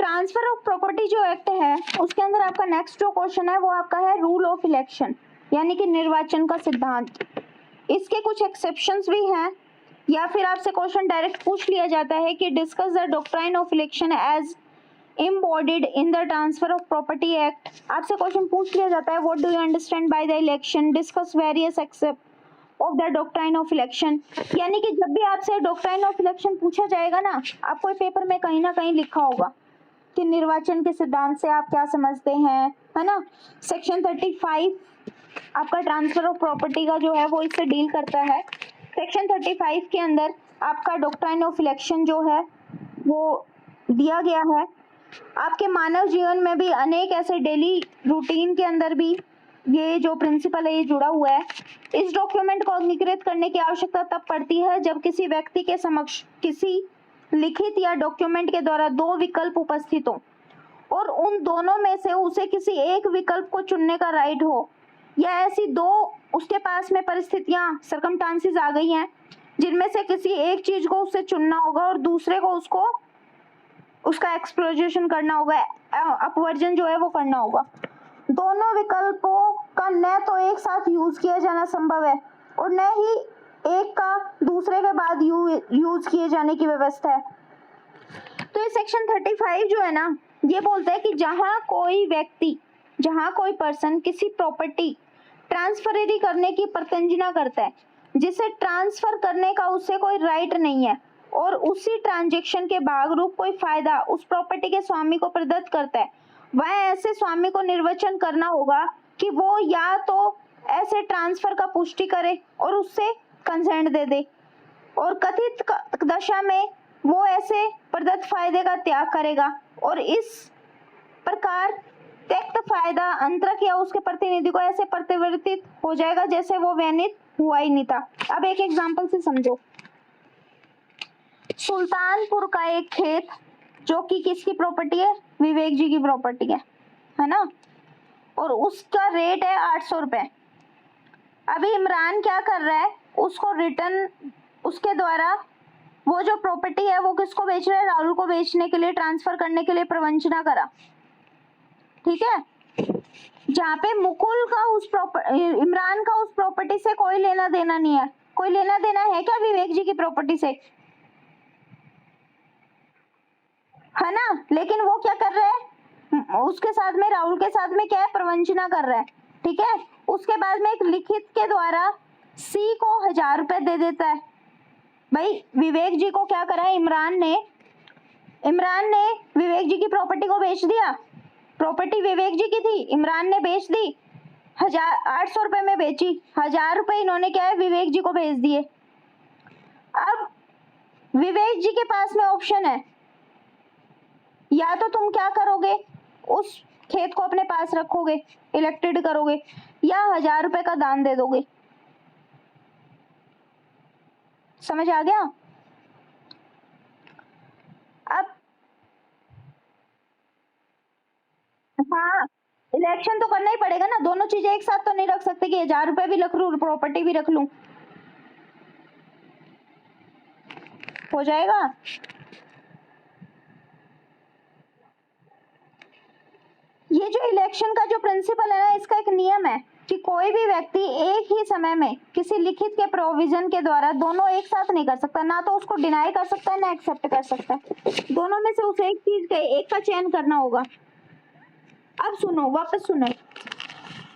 Transfer of property जो act है उसके अंदर आपका नेक्स्ट जो क्वेश्चन है वो आपका है रूल ऑफ इलेक्शन, यानी कि निर्वाचन का सिद्धांत। इसके कुछ एक्सेप्शंस भी हैं, या फिर आपसे क्वेश्चन डायरेक्ट पूछ लिया जाता है कि discuss the doctrine of election as embodied in the transfer of property act। आपसे क्वेश्चन पूछ लिया जाता है what do you understand by the election, discuss various except of the doctrine of election. यानी कि जब भी आपसे डॉक्ट्राइन ऑफ इलेक्शन पूछा जाएगा ना, आपको पेपर में कहीं ना कहीं लिखा होगा कि निर्वाचन के सिद्धांत से आप क्या समझते हैं, है ना। सेक्शन 35 आपका ट्रांसफर ऑफ प्रॉपर्टी का जो है वो इससे डील करता है। सेक्शन 35 के अंदर आपका डॉक्ट्राइन ऑफ इलेक्शन जो है वो दिया गया है। आपके मानव जीवन में भी अनेक ऐसे डेली रूटीन के अंदर भी ये जो प्रिंसिपल है ये जुड़ा हुआ है। इस डॉक्यूमेंट को अंगीकृत करने की आवश्यकता तब पड़ती है जब किसी व्यक्ति के समक्ष किसी लिखित या डॉक्यूमेंट के द्वारा दो विकल्प उपस्थित हो और उन दोनों में से उसे किसी एक विकल्प को चुनने का राइट हो, या ऐसी दो उसके पास में परिस्थितियां सर्कमस्टांसेस आ गई हैं जिनमें से किसी एक चीज को उसे चुनना होगा और दूसरे को उसका एक्सप्लोरेशन करना होगा, अपवर्जन जो है वो करना होगा। दोनों विकल्पों का न तो एक साथ यूज किया जाना संभव है और न ही एक का दूसरे के बाद यूज किए जाने की व्यवस्था है। तो ये सेक्शन 35 जो है ना, ये बोलता है कि जहां कोई पर्सन किसी प्रॉपर्टी ट्रांसफरेरी करने की प्रत्यंजना करता है जिसे ट्रांसफर करने का उससे कोई राइट नहीं है और उसी ट्रांजैक्शन के भागरूप कोई फायदा उस प्रॉपर्टी के स्वामी को प्रदत्त करता है, वह ऐसे स्वामी को निर्वचन करना होगा कि वो या तो ऐसे ट्रांसफर का पुष्टि करे और उससे कंसेंट दे दे, और कथित दशा में वो ऐसे प्रदत्त फायदे का त्याग करेगा और इस प्रकार त्यक्त फायदा अंतरक या उसके प्रतिनिधि को ऐसे परिवर्तित हो जाएगा जैसे वो व्यनित हुआ ही नहीं था। अब एक एग्जांपल से समझो। सुल्तानपुर का एक खेत जो कि किसकी प्रॉपर्टी है, विवेक जी की प्रॉपर्टी है ना, और उसका रेट है 800 रुपए। अभी इमरान क्या कर रहा है, उसको रिटर्न उसके द्वारा वो जो प्रॉपर्टी है वो किसको बेच रहा है, राहुल को बेचने के लिए, ट्रांसफर करने के लिए प्रवंचना करा, ठीक है। जहाँ पे मुकुल का इमरान का उस प्रॉपर्टी से कोई लेना देना नहीं है। कोई लेना देना है क्या विवेक जी की प्रॉपर्टी से, है ना। लेकिन वो क्या कर रहा है, उसके साथ में राहुल के साथ में क्या है, प्रवंचना कर रहा है, ठीक है। उसके बाद में एक लिखित के द्वारा सी को 1000 रुपए दे देता है। भाई विवेक जी को क्या करा है, इमरान ने विवेक जी की प्रॉपर्टी को बेच दिया। प्रॉपर्टी विवेक जी की थी, इमरान ने बेच दी, 800 रुपए में बेची, 1000 रुपए इन्होंने क्या है विवेक जी को भेज दिए। अब विवेक जी के पास में ऑप्शन है, या तो तुम क्या करोगे, उस खेत को अपने पास रखोगे, इलेक्टेड करोगे, या 1000 रुपए का दान दे दोगे। समझ आ गया। अब हाँ, इलेक्शन तो करना ही पड़ेगा ना, दोनों चीजें एक साथ तो नहीं रख सकते कि 1000 रुपए भी रख लूं प्रॉपर्टी भी रख लूं, हो जाएगा। ये जो इलेक्शन का जो प्रिंसिपल है ना, इसका एक नियम है कि कोई भी व्यक्ति एक ही समय में किसी लिखित के प्रोविजन के द्वारा दोनों एक साथ नहीं कर सकता, ना तो उसको डिनाई कर सकता है ना एक्सेप्ट कर सकता है, दोनों में से उसे एक चीज का एक का चयन करना होगा। अब सुनो, वापस सुनो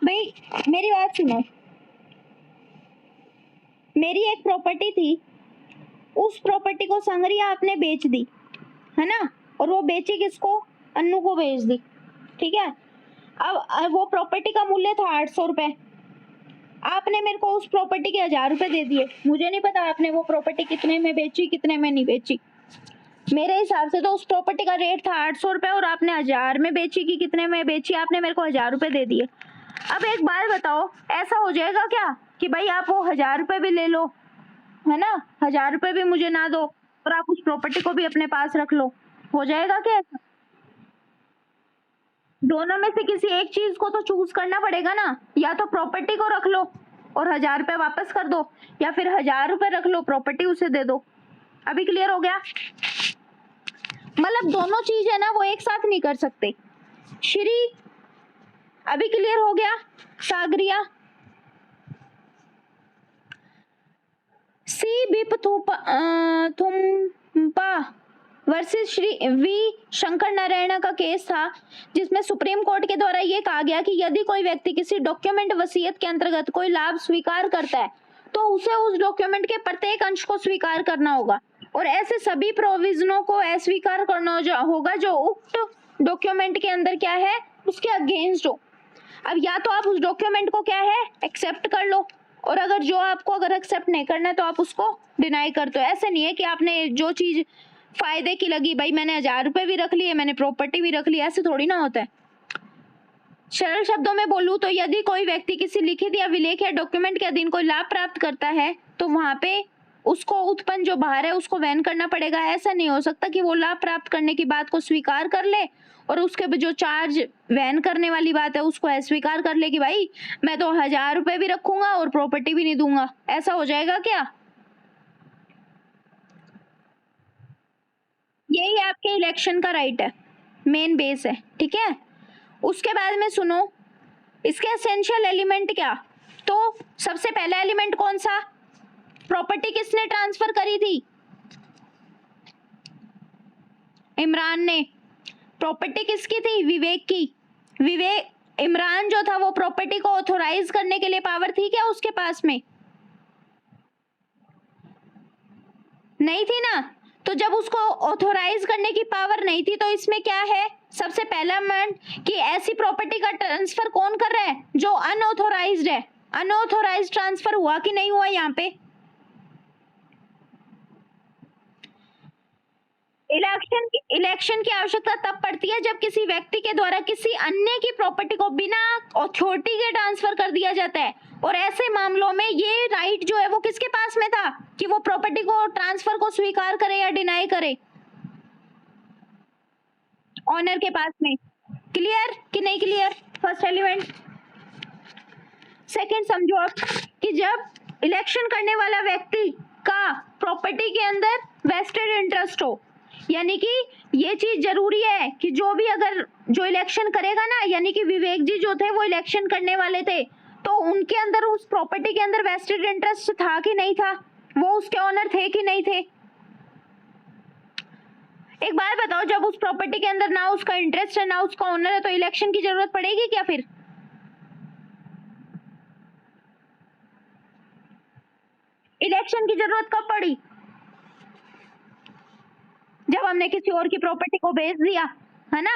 भाई, मेरी बात सुनो। मेरी एक प्रॉपर्टी थी, उस प्रॉपर्टी को संग्रिया आपने बेच दी, है ना, और वो बेची किसको, अन्नू को बेच दी, ठीक है। अब वो प्रॉपर्टी का मूल्य था 800 रुपए, आपने मेरे को उस प्रॉपर्टी के 1000 रुपए दे दिए। मुझे नहीं पता आपने वो प्रॉपर्टी कितने में बेची कितने में नहीं बेची, मेरे हिसाब से तो उस प्रॉपर्टी का रेट था 800 रुपए और आपने 1000 में बेची कि कितने में बेची, आपने मेरे को 1000 रुपए दे दिए। अब एक बात बताओ, ऐसा हो जाएगा क्या कि भाई आप वो 1000 रुपए भी ले लो, है ना, 1000 रुपए भी मुझे ना दो और आप उस प्रॉपर्टी को भी अपने पास रख लो, हो जाएगा क्या ऐसा? दोनों में से किसी एक चीज को तो चूज करना पड़ेगा ना, या तो प्रॉपर्टी को रख लो और 1000 रुपए वापस कर दो, या फिर 1000 रुपए रख लो प्रॉपर्टी उसे दे दो। अभी क्लियर हो गया। मतलब दोनों चीज है ना वो एक साथ नहीं कर सकते। श्री, अभी क्लियर हो गया? सागरिया, सी बिप थुम्पा वर्सेस श्री वी शंकर नारायण का केस था, जिसमें सुप्रीम कोर्ट के द्वारा ये कहा गया कि यदि कोई व्यक्ति किसी डॉक्यूमेंट वसीयत के अंतर्गत कोई लाभ स्वीकार करता है तो उसे उस डॉक्यूमेंट के प्रत्येक अंश को स्वीकार करना होगा और ऐसे सभी प्रोविजनों को अस्वीकार करना होगा जो उक्त डॉक्यूमेंट के अंदर क्या है, उसके अगेंस्ट हो। अब या तो आप उस डॉक्यूमेंट को क्या है एक्सेप्ट कर लो, और अगर जो आपको अगर एक्सेप्ट नहीं करना है तो आप उसको डिनाई कर दो। ऐसे नहीं है कि आपने जो चीज फायदे की लगी, भाई मैंने 1000 रुपए भी रख लिए, मैंने प्रॉपर्टी भी रख ली, ऐसे थोड़ी ना होता है। सरल शब्दों में बोलूं तो यदि कोई व्यक्ति किसी लिखित या विलेख या डॉक्यूमेंट के अधीन कोई लाभ प्राप्त करता है तो वहां पे उसको उत्पन्न जो बाहर है उसको वहन करना पड़ेगा। ऐसा नहीं हो सकता कि वो लाभ प्राप्त करने की बात को स्वीकार कर ले और उसके जो चार्ज वहन करने वाली बात है उसको अस्वीकार कर ले कि भाई मैं तो 1000 रुपए भी रखूंगा और प्रॉपर्टी भी नहीं दूंगा। ऐसा हो जाएगा क्या? यही आपके इलेक्शन का राइट है, मेन बेस है, ठीक है। उसके बाद में सुनो इसके एसेंशियल एलिमेंट क्या, तो सबसे पहला एलिमेंट कौन सा, प्रॉपर्टी किसने ट्रांसफर करी थी? इमरान ने। प्रॉपर्टी किसकी थी? विवेक की। विवेक, इमरान जो था वो प्रॉपर्टी को ऑथोराइज करने के लिए पावर थी क्या उसके पास में? नहीं थी ना। तो जब उसको ऑथोराइज करने की पावर नहीं थी तो इसमें क्या है, सबसे पहला पॉइंट कि ऐसी प्रॉपर्टी का ट्रांसफर कौन कर रहा है जो अनऑथोराइज्ड है। अनऑथोराइज्ड ट्रांसफर हुआ कि नहीं हुआ यहाँ पे? इलेक्शन की आवश्यकता तब पड़ती है जब किसी व्यक्ति के द्वारा किसी अन्य की प्रॉपर्टी को बिना अथॉरिटी के ट्रांसफर कर दिया जाता है, और ऐसे मामलों में ये राइट जो है वो किसके पास में था कि वो प्रॉपर्टी को ट्रांसफर को स्वीकार करे या डिनाई करे? ऑनर के पास में। क्लियर कि नहीं क्लियर? First element. सेकंड समझो आप कि जब इलेक्शन करने वाला व्यक्ति का प्रॉपर्टी के अंदर वेस्टेड इंटरेस्ट हो, यानी कि ये चीज जरूरी है कि जो भी अगर जो इलेक्शन करेगा ना, यानी कि विवेक जी जो थे वो इलेक्शन करने वाले थे, तो उनके अंदर उस प्रॉपर्टी के अंदर वेस्टेड इंटरेस्ट था कि नहीं था, वो उसके ऑनर थे कि नहीं थे? एक बात बताओ, जब उस प्रॉपर्टी के अंदर ना उसका इंटरेस्ट है ना उसका ऑनर है तो इलेक्शन की जरूरत पड़ेगी क्या? फिर इलेक्शन की जरूरत कब पड़ी? जब हमने किसी और की प्रॉपर्टी को बेच दिया, है ना।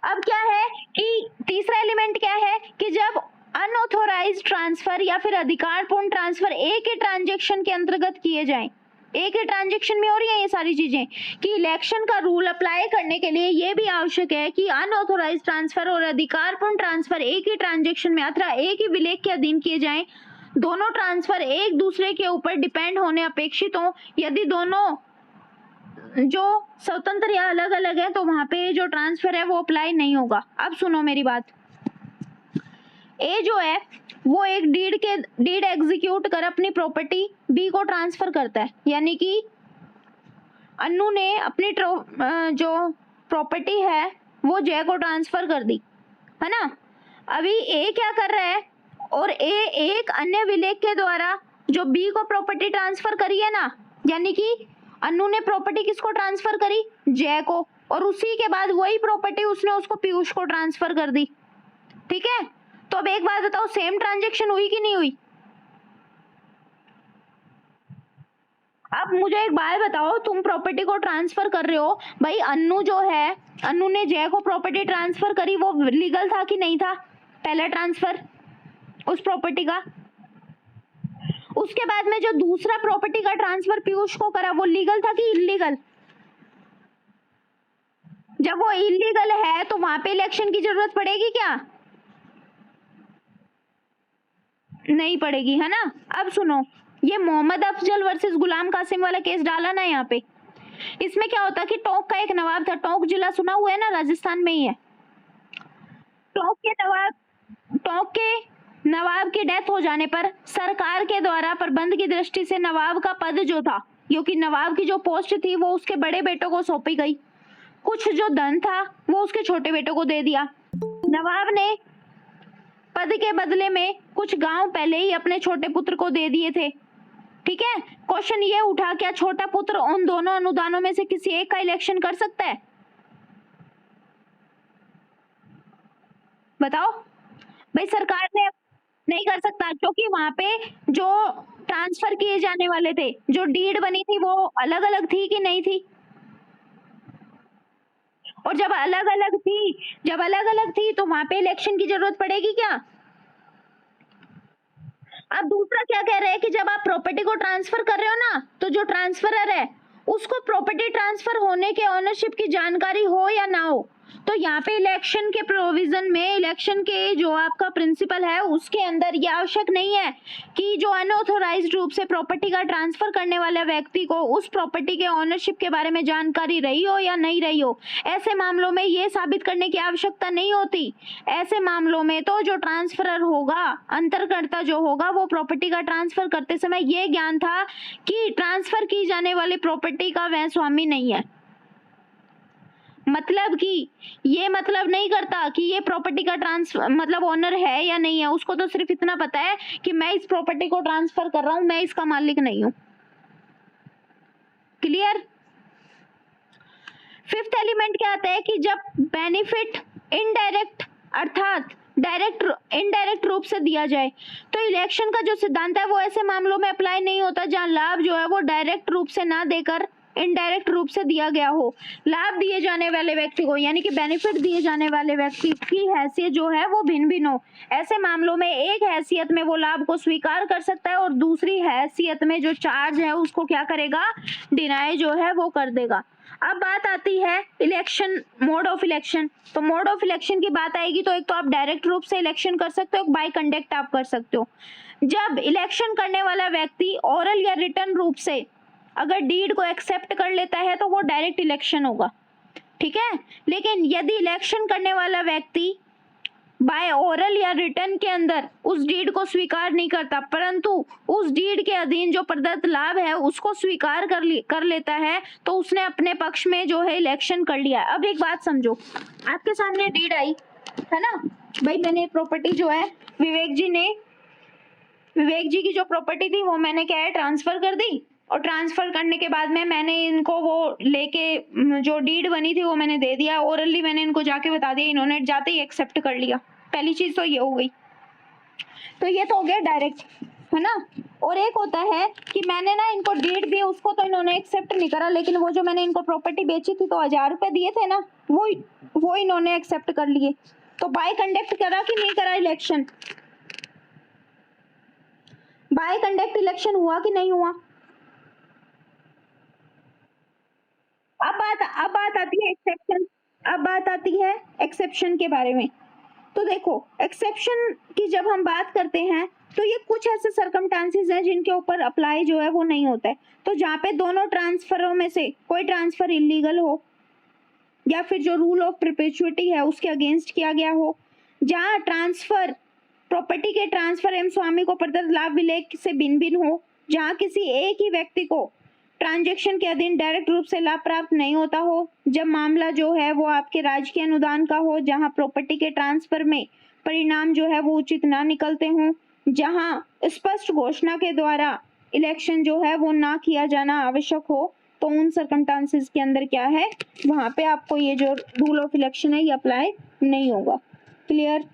अब क्या है कि तीसरा एलिमेंट क्या है कि जब अनऑथोराइज्ड ट्रांसफर या फिर अधिकारपूर्ण ट्रांसफर एक ही ट्रांजैक्शन के अंतर्गत किए जाएं, एक ही ट्रांजैक्शन में हो रही है ये सारी चीजें, कि इलेक्शन का रूल अप्लाई करने के लिए ये भी आवश्यक है कि अनऑथोराइज्ड ट्रांसफर और अधिकारपूर्ण ट्रांसफर एक ही ट्रांजैक्शन में अथवा एक ही विलेख के अधीन किए जाएं। दोनों ट्रांसफर एक दूसरे के ऊपर डिपेंड होने अपेक्षित हो। यदि दोनों जो स्वतंत्र या अलग अलग है तो वहां पे जो ट्रांसफर है वो अप्लाई नहीं होगा। अब सुनो मेरी बात, ए जो है वो एक डीड एग्जीक्यूट कर अपनी प्रॉपर्टी बी को ट्रांसफर करता है, यानी कि अन्नू ने अपनी जो प्रॉपर्टी है वो जय को ट्रांसफर कर दी, है ना। अभी ए क्या कर रहा है, और ए एक अन्य विलेख के द्वारा जो बी को प्रॉपर्टी ट्रांसफर करी है ना, यानी कि अन्नू ने प्रॉपर्टी किसको ट्रांसफर करी? जय को, और उसी के बाद वही प्रॉपर्टी उसने उसको पीयूष को ट्रांसफर कर दी, ठीक है। तो अब एक बात बताओ, सेम ट्रांजैक्शन हुई कि नहीं हुई? अब मुझे एक बात बताओ, तुम प्रॉपर्टी को ट्रांसफर कर रहे हो, भाई अन्नू जो है, अन्नू ने जय को प्रॉपर्टी ट्रांसफर करी, वो लीगल था कि नहीं था पहला ट्रांसफर उस प्रॉपर्टी का? उसके बाद में जो दूसरा प्रॉपर्टी का ट्रांसफर पीयूष को करा वो लीगल था कि इलीगल? जब वो इलीगल है तो वहां पे इलेक्शन की जरूरत पड़ेगी क्या? नहीं पड़ेगी, है ना। अब सुनो, ये मोहम्मद अफजल वर्सेस गुलाम कासिम वाला केस डाला ना यहाँ पे, इसमें क्या होता कि टोंक का एक नवाब था, टोंक जिला सुना हुआ है ना, राजस्थान में ही है। टोंक के नवाब की डेथ हो जाने पर सरकार के द्वारा प्रबंध की दृष्टि से नवाब का पद जो था क्योंकि नवाब की जो पोस्ट थी वो उसके बड़े बेटों को सौंपी गई। कुछ जो धन था वो उसके छोटे बेटों को दे दिया। नवाब ने पद के बदले में कुछ गांव पहले ही अपने छोटे पुत्र को दे दिए थे। ठीक है, क्वेश्चन ये उठा, क्या छोटा पुत्र उन दोनों अनुदानों में से किसी एक का इलेक्शन कर सकता है? बताओ भाई। सरकार ने नहीं कर सकता, क्योंकि वहां पे जो ट्रांसफर किए जाने वाले थे, जो डीड बनी थी, वो अलग अलग थी कि नहीं थी? और जब अलग अलग थी तो वहां पे इलेक्शन की जरूरत पड़ेगी क्या? अब दूसरा क्या कह रहे हैं कि जब आप प्रॉपर्टी को ट्रांसफर कर रहे हो ना, तो जो ट्रांसफरर है उसको प्रॉपर्टी ट्रांसफर होने के ओनरशिप की जानकारी हो या ना हो, तो यहाँ पे इलेक्शन के प्रोविजन में, इलेक्शन के जो आपका प्रिंसिपल है उसके अंदर ये आवश्यक नहीं है कि जो अनऑथोराइज्ड रूप से प्रॉपर्टी का ट्रांसफर करने वाले व्यक्ति को उस प्रॉपर्टी के ओनरशिप के बारे में जानकारी रही हो या नहीं रही हो। ऐसे मामलों में ये साबित करने की आवश्यकता नहीं होती। ऐसे मामलों में तो जो ट्रांसफरर होगा, अंतरकर्ता जो होगा, वो प्रॉपर्टी का ट्रांसफर करते समय ये ज्ञान था कि ट्रांसफर की जाने वाली प्रॉपर्टी का वह स्वामी नहीं है। मतलब कि ये मतलब नहीं करता कि ये प्रॉपर्टी का ट्रांसफर मतलब ओनर है या नहीं है, उसको तो सिर्फ इतना पता है कि मैं इस प्रॉपर्टी को ट्रांसफर कर रहा हूं, मैं इसका मालिक नहीं हूं। क्लियर? फिफ्थ एलिमेंट क्या आता है कि जब बेनिफिट इनडायरेक्ट अर्थात डायरेक्ट इनडायरेक्ट रूप से दिया जाए, तो इलेक्शन का जो सिद्धांत है वो ऐसे मामलों में अप्लाई नहीं होता जहां लाभ जो है वो डायरेक्ट रूप से ना देकर इनडायरेक्ट रूप से दिया गया हो। लाभ दिए जाने वाले व्यक्ति को, यानी कि बेनिफिट दिए जाने वाले व्यक्ति की हैसियत जो है वो भिन्न भिन्न हो। ऐसे मामलों में एक हैसियत में वो लाभ को स्वीकार कर सकता है और दूसरी हैसियत में जो चार्ज है उसको क्या करेगा, डिनाई जो है वो कर देगा। अब बात आती है इलेक्शन, मोड ऑफ इलेक्शन। तो मोड ऑफ इलेक्शन की बात आएगी तो एक तो आप डायरेक्ट रूप से इलेक्शन कर सकते हो, एक बाय कंडक्ट आप कर सकते हो। जब इलेक्शन करने वाला व्यक्ति ओरल या रिटन रूप से अगर डीड को एक्सेप्ट कर लेता है तो वो डायरेक्ट इलेक्शन होगा। ठीक है, लेकिन यदि इलेक्शन करने वाला व्यक्ति बाय ओरल या रिटन के अंदर उस डीड को स्वीकार नहीं करता, परंतु उस डीड के अधीन जो प्रदत्त लाभ है उसको स्वीकार कर लेता है, तो उसने अपने पक्ष में जो है इलेक्शन कर लिया। अब एक बात समझो, आपके सामने डीड आई है ना भाई, मैंने प्रॉपर्टी जो है विवेक जी की जो प्रॉपर्टी थी वो मैंने क्या है ट्रांसफर कर दी, और ट्रांसफर करने के बाद में मैंने इनको वो लेके जो डीड बनी थी वो मैंने दे दिया, ओरली मैंने इनको जाके बता दिया, इन्होंने जाते ही एक्सेप्ट कर लिया। पहली चीज तो ये हो गई। तो ये तो हो गया डायरेक्ट, है ना। और एक होता है कि मैंने ना इनको डीड दी, उसको तो इन्होंने एक्सेप्ट नहीं करा, लेकिन वो जो मैंने इनको प्रॉपर्टी बेची थी तो 1000 रुपए दिए थे ना, वो इन्होंने एक्सेप्ट कर लिए। तो बाय कंडक्ट करा कि नहीं करा इलेक्शन? बाय कंडक्ट इलेक्शन हुआ कि नहीं हुआ? अब बात आती है एक्सेप्शन। अब बात आती है एक्सेप्शन के बारे में। तो देखो, एक्सेप्शन की जब हम बात करते हैं तो ये कुछ ऐसे सर्कमस्टांसेस हैं जिनके ऊपर अप्लाई जो है वो नहीं होता है। तो जहाँ पे दोनों ट्रांसफरों में से कोई ट्रांसफर इलीगल हो, या फिर जो रूल ऑफ परपेचुइटी है उसके अगेंस्ट किया गया हो, जहाँ ट्रांसफर प्रॉपर्टी के ट्रांसफर एवं स्वामी को प्रदत्त लाभ विलेख से भिन्न भिन्न हो, जहाँ किसी एक ही व्यक्ति को ट्रांजैक्शन के अधीन डायरेक्ट रूप से लाभ प्राप्त नहीं होता हो, जब मामला जो है वो आपके राजकीय अनुदान का हो, जहां प्रॉपर्टी के ट्रांसफर में परिणाम जो है वो उचित ना निकलते हों, जहां स्पष्ट घोषणा के द्वारा इलेक्शन जो है वो ना किया जाना आवश्यक हो, तो उन सर्कमस्टांसेस के अंदर क्या है, वहां पे आपको ये जो रूल ऑफ इलेक्शन है ये अप्लाई नहीं होगा। क्लियर?